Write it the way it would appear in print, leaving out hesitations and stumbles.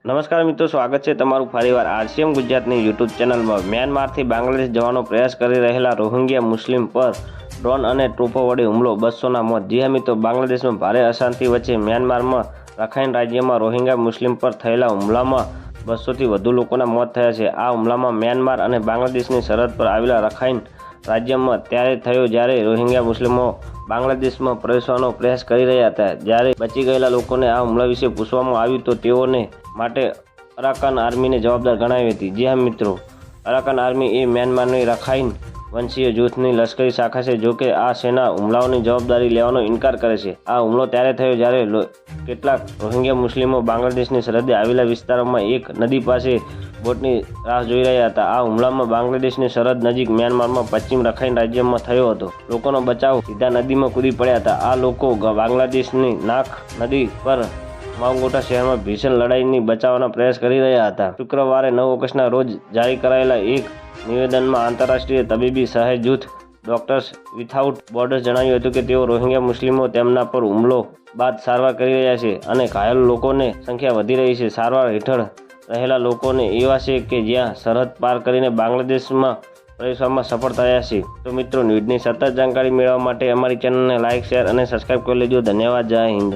નમસ્કાર મિત્રો, સ્વાગત છે તમારું ફરીવાર આરસીએમ ગુજરાતની યુટ્યુબ ચેનલમાં। મ્યાનમારથી બાંગ્લાદેશ જવાનો પ્રયાસ કરી રહેલા રોહિંગ્યા મુસ્લિમ પર ડ્રોન અને તોપો વડે હુમલો, 200ના મોત। જી હા મિત્રો, બાંગ્લાદેશમાં ભારે અશાંતિ વચ્ચે મ્યાનમારમાં રખાઈન રાજ્યમાં રોહિંગ્યા મુસ્લિમ પર થયેલા હુમલામાં 200થી વધુ લોકોના મોત થયા છે। આ હુમલામાં મ્યાનમાર અને બાંગ્લાદેશની સરહદ પર આવેલા રખાઈન રાજ્યમાં ત્યારે થયો જ્યારે રોહિંગ્યા મુસ્લિમો બાંગ્લાદેશમાં પ્રવેશવાનો પ્રયાસ કરી રહ્યા હતા। જ્યારે બચી ગયેલા લોકોને આ હુમલા વિશે પૂછવામાં આવ્યું તો તેઓને માટે અરાકાન આર્મીને જવાબદાર ગણાવી હતી। જી હા મિત્રો, અરાકાન આર્મી એ મ્યાનમારની રખાઈન વંશીય જૂથની લશ્કરી શાખા છે, જોકે આ સેના હુમલાઓની જવાબદારી લેવાનો ઇનકાર કરે છે। આ હુમલો ત્યારે થયો જ્યારે કેટલાક રોહિંગ્યા મુસ્લિમો બાંગ્લાદેશની સરહદે આવેલા વિસ્તારોમાં એક નદી પાસે બોટની રાહ જોઈ રહ્યા હતા। આ હુમલામાં બાંગ્લાદેશની સરહદ નજીક મ્યાનમારમાં પશ્ચિમ રખાઈન રાજ્યમાં થયો હતો। લોકોનો બચાવ સીધા નદીમાં કૂદી પડ્યા હતા। આ લોકો બાંગ્લાદેશની નાક નદી પર માઉગોટા શહેરમાં ભીષણ લડાઈની બચાવવાનો પ્રયાસ કરી રહ્યા હતા। શુક્રવારે 9 ઓગસ્ટના રોજ જારી કરાયેલા એક નિવેદનમાં આંતરરાષ્ટ્રીય તબીબી સહાય જૂથ ડોક્ટર્સ વિથઆઉટ બોર્ડર્સ જણાવ્યું હતું કે તેઓ રોહિંગ્યા મુસ્લિમો તેમના પર હુમલો બાદ સારવાર કરી રહ્યા છે અને ઘાયલ લોકોની સંખ્યા વધી રહી છે। સારવાર હેઠળ રહેલા લોકોને એવા છે કે જ્યાં સરહદ પાર કરીને બાંગ્લાદેશમાં પ્રવેશવામાં સફળ થયા છે। તો મિત્રો, ન્યૂઝની સતત જાણકારી મેળવવા માટે અમારી ચેનલને લાઇક, શેર અને સબસ્ક્રાઈબ કરી લેજો। ધન્યવાદ। જય હિન્દ।